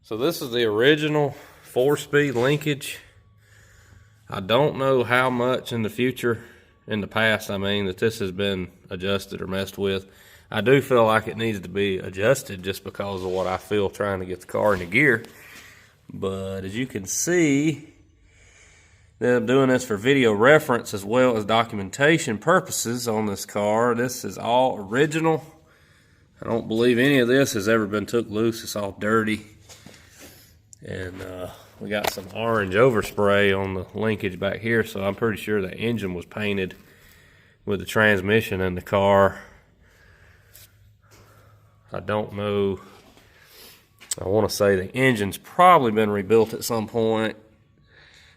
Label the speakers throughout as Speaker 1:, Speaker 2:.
Speaker 1: So this is the original 4-speed linkage. I don't know how much in the future, in the past I mean, that this has been adjusted or messed with. I do feel like it needs to be adjusted just because of what I feel trying to get the car into gear. But as you can see, I'm doing this for video reference as well as documentation purposes on this car. This is all original. I don't believe any of this has ever been took loose. It's all dirty. And we got some orange overspray on the linkage back here, so I'm pretty sure the engine was painted with the transmission in the car. I don't know. I want to say the engine's probably been rebuilt at some point,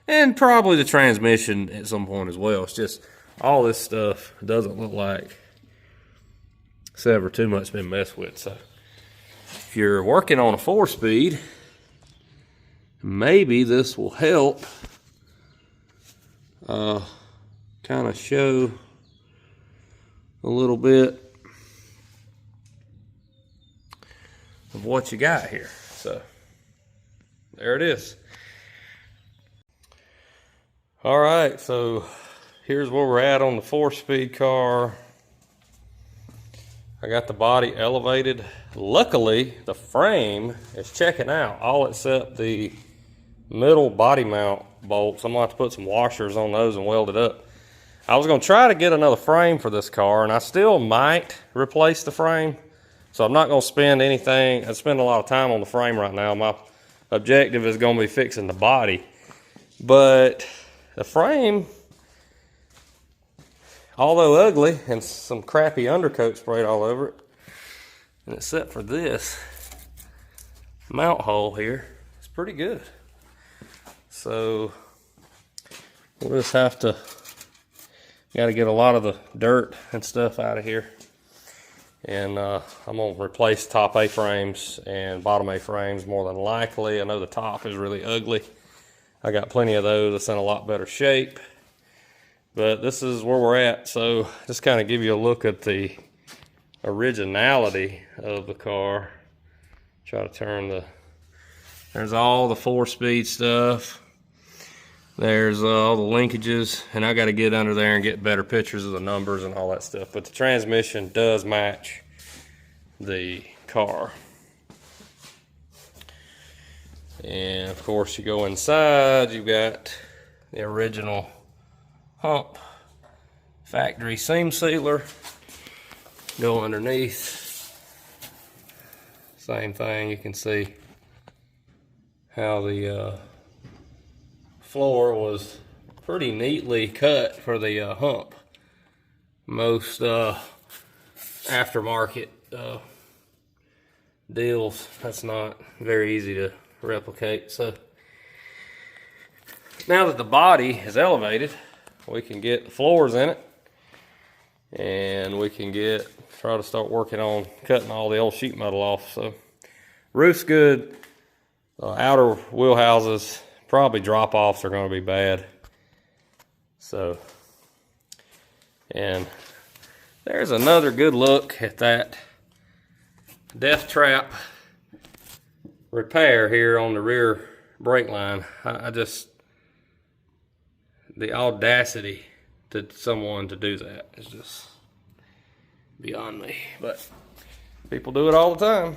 Speaker 1: and probably the transmission at some point as well. It's just all this stuff doesn't look like it's ever too much been messed with. So if you're working on a 4-speed, maybe this will help kind of show a little bit of what you got here. So there it is. All right, so here's where we're at on the 4-speed car. I got the body elevated. Luckily, the frame is checking out, all except the middle body mount bolts. I'm gonna have to put some washers on those and weld it up. I was gonna try to get another frame for this car, and I still might replace the frame. So I'm not gonna spend anything, I spend a lot of time on the frame right now. My objective is gonna be fixing the body. But the frame, although ugly and some crappy undercoat sprayed all over it, and except for this mount hole here, it's pretty good. So we'll just have to, got to get a lot of the dirt and stuff out of here. And I'm going to replace top A-frames and bottom A-frames more than likely. I know the top is really ugly. I got plenty of those that's in a lot better shape. But this is where we're at. So just kind of give you a look at the originality of the car. Try to turn the, there's all the 4-speed stuff. There's all the linkages, and I got to get under there and get better pictures of the numbers and all that stuff. But the transmission does match the car. And of course, you go inside, you've got the original hump factory seam sealer. Go underneath. Same thing, you can see how the floor was pretty neatly cut for the hump. Most aftermarket deals, that's not very easy to replicate. So now that the body is elevated, we can get the floors in it, and we can try to start working on cutting all the old sheet metal off. So roof's good. Outer wheel houses, probably drop-offs are going to be bad. So, and there's another good look at that death trap repair here on the rear brake line. I just, the audacity to someone to do that is just beyond me. But people do it all the time.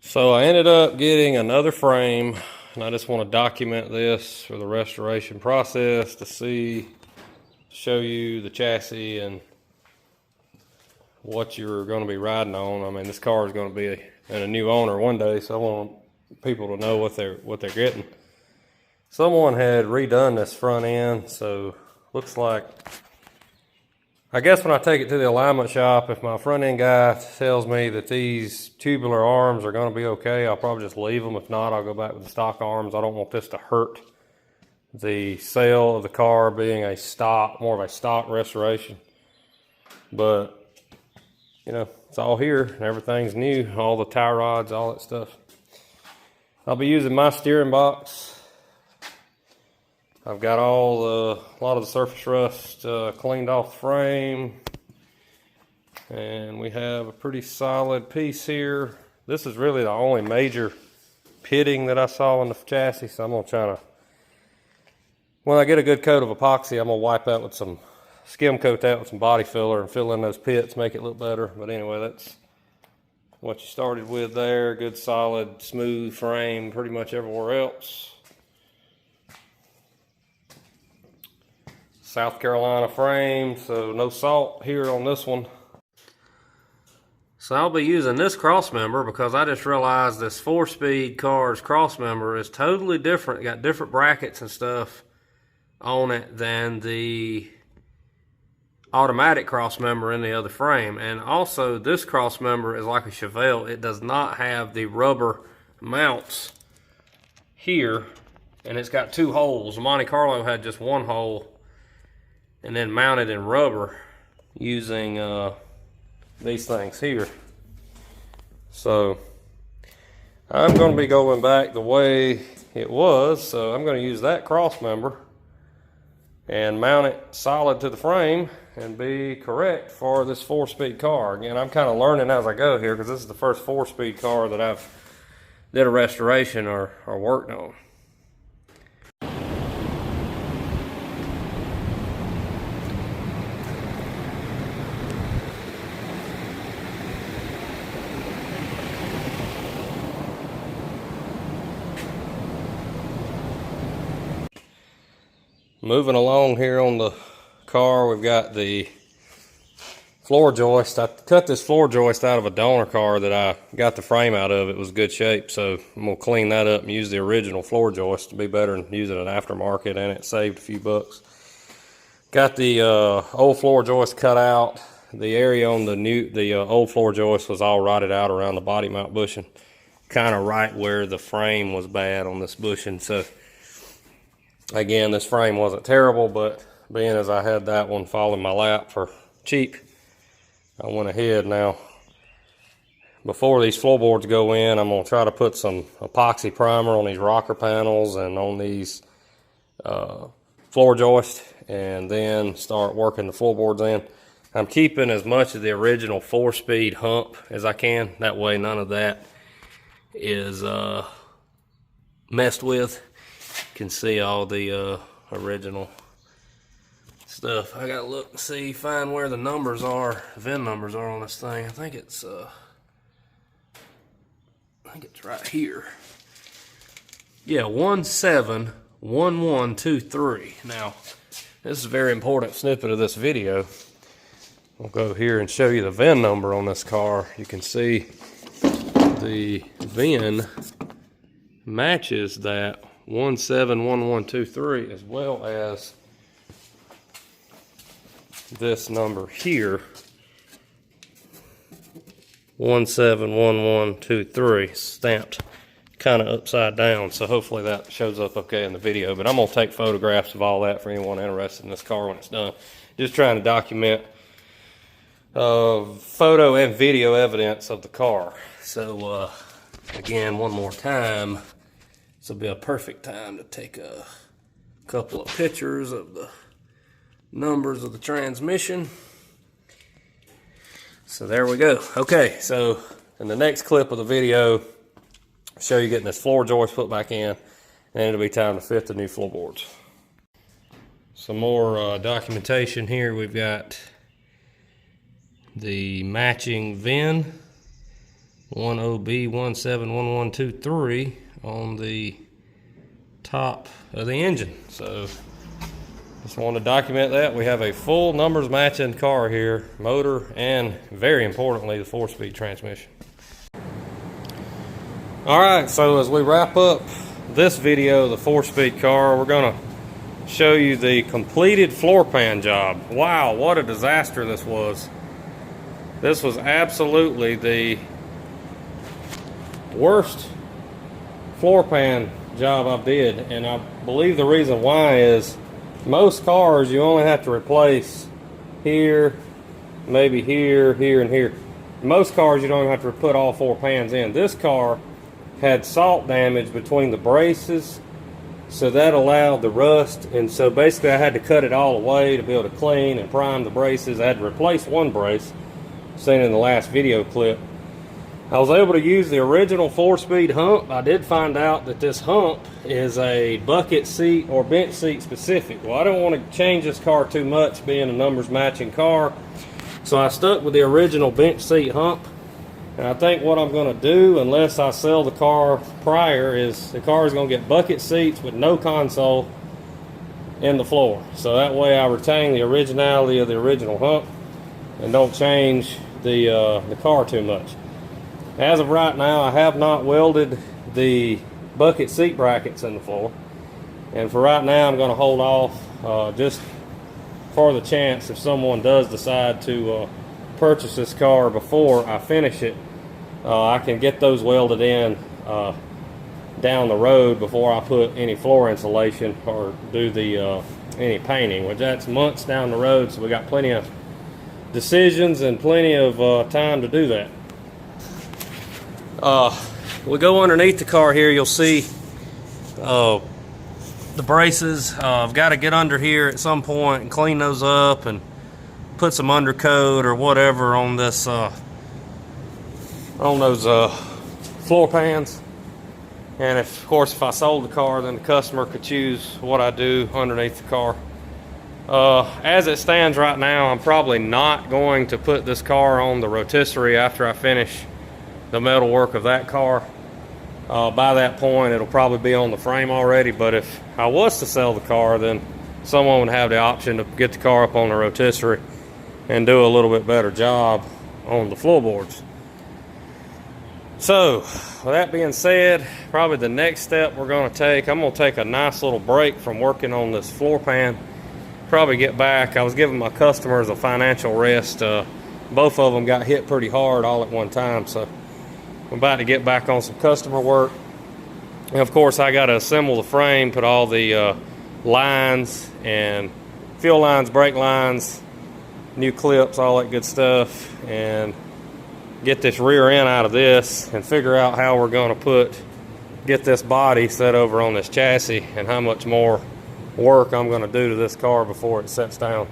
Speaker 1: So I ended up getting another frame, and I just want to document this for the restoration process to show you the chassis and what you're going to be riding on. I mean, this car is going to be in a new owner one day, so I want people to know what they're getting. Someone had redone this front end, so looks like, I guess when I take it to the alignment shop, if my front end guy tells me that these tubular arms are going to be okay, I'll probably just leave them. If not, I'll go back with the stock arms. I don't want this to hurt the sale of the car being more of a stock restoration. But, you know, it's all here and everything's new, all the tie rods, all that stuff. I'll be using my steering box. I've got a lot of the surface rust cleaned off the frame. And we have a pretty solid piece here. This is really the only major pitting that I saw in the chassis, so I'm gonna try to, when I get a good coat of epoxy, I'm gonna wipe that with some, skim coat that with some body filler and fill in those pits, make it look better. But anyway, that's what you started with there. Good solid smooth frame pretty much everywhere else. South Carolina frame, so no salt here on this one. So I'll be using this cross member because I just realized this 4-speed car's cross member is totally different. It got different brackets and stuff on it than the automatic cross member in the other frame. And also this cross member is like a Chevelle. It does not have the rubber mounts here, and it's got 2 holes. Monte Carlo had just 1 hole and then mounted in rubber using these things here. So I'm going to be going back the way it was, so I'm going to use that cross member and mount it solid to the frame and be correct for this 4-speed car. Again, I'm kind of learning as I go here because this is the first 4-speed car that I've did a restoration or worked on. Moving along here on the car, we've got the floor joist. I cut this floor joist out of a donor car that I got the frame out of. It was good shape, so I'm gonna clean that up and use the original floor joist to be better than using an aftermarket, and it saved a few bucks. Got the old floor joist cut out. The area on the old floor joist was all rotted out around the body mount bushing, kind of right where the frame was bad on this bushing. So again, this frame wasn't terrible, but being as I had that one fall in my lap for cheap, I went ahead. Now, before these floorboards go in, I'm going to try to put some epoxy primer on these rocker panels and on these floor joists, and then start working the floorboards in. I'm keeping as much of the original 4-speed hump as I can. That way none of that is messed with. You can see all the original stuff. I gotta look and see, find where the numbers are, VIN numbers are on this thing. I think it's right here. Yeah, 171123. Now, this is a very important snippet of this video. I'll go here and show you the VIN number on this car. You can see the VIN matches that 171123 as well as this number here, 171123, stamped kind of upside down. So hopefully that shows up okay in the video, but I'm gonna take photographs of all that for anyone interested in this car when it's done. Just trying to document photo and video evidence of the car. So again, one more time, this will be a perfect time to take a couple of pictures of the numbers of the transmission. So there we go. Okay, so in the next clip of the video, I'll show you getting this floor joist put back in, and it'll be time to fit the new floorboards. Some more documentation here. We've got the matching VIN 10B171123 on the top of the engine. So just want to document that. We have a full numbers matching car here, motor, and very importantly, the 4-speed transmission. All right, so as we wrap up this video, the 4-speed car, we're gonna show you the completed floor pan job. Wow, what a disaster this was. This was absolutely the worst floor pan job I did, and I believe the reason why is most cars you only have to replace here, maybe here, here, and here. Most cars you don't even have to put all 4 pans in. This car had salt damage between the braces, so that allowed the rust, and so basically I had to cut it all away to be able to clean and prime the braces. I had to replace one brace, seen in the last video clip. I was able to use the original 4-speed hump. I did find out that this hump is a bucket seat or bench seat specific. Well, I don't want to change this car too much, being a numbers matching car. So I stuck with the original bench seat hump. And I think what I'm going to do, unless I sell the car prior, is the car is going to get bucket seats with no console in the floor. So that way I retain the originality of the original hump and don't change the car too much. As of right now, I have not welded the bucket seat brackets in the floor. And for right now, I'm going to hold off just for the chance if someone does decide to purchase this car before I finish it, I can get those welded in down the road before I put any floor insulation or do the any painting, which that's months down the road, so we got plenty of decisions and plenty of time to do that. We go underneath the car here, you'll see the braces. I've got to get under here at some point and clean those up and put some undercoat or whatever on this on those floor pans. And of course, if I sold the car, then the customer could choose what I do underneath the car. As it stands right now, I'm probably not going to put this car on the rotisserie after I finish the metal work of that car. By that point, it'll probably be on the frame already, but if I was to sell the car, then someone would have the option to get the car up on the rotisserie and do a little bit better job on the floorboards. So, with that being said, probably the next step we're going to take, I'm going to take a nice little break from working on this floor pan. Probably get back. I was giving my customers a financial rest. Both of them got hit pretty hard all at one time, so I'm about to get back on some customer work. And of course, I got to assemble the frame, put all the lines and fuel lines, brake lines, new clips, all that good stuff, and get this rear end out of this and figure out how we're going to get this body set over on this chassis and how much more work I'm going to do to this car before it sets down.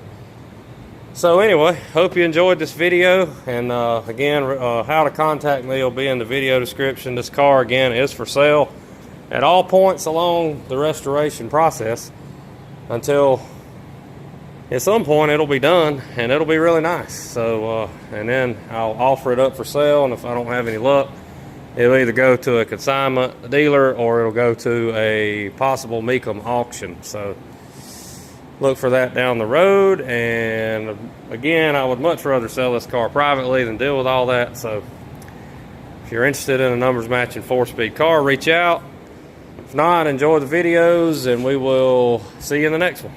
Speaker 1: So anyway, hope you enjoyed this video, and again, how to contact me will be in the video description. This car again is for sale at all points along the restoration process until at some point it'll be done and it'll be really nice. So and then I'll offer it up for sale, and if I don't have any luck, it'll either go to a consignment dealer or it'll go to a possible Mecum auction. So look for that down the road. And again, I would much rather sell this car privately than deal with all that. So if you're interested in a numbers matching 4-speed car, reach out. If not, enjoy the videos, and we will see you in the next one.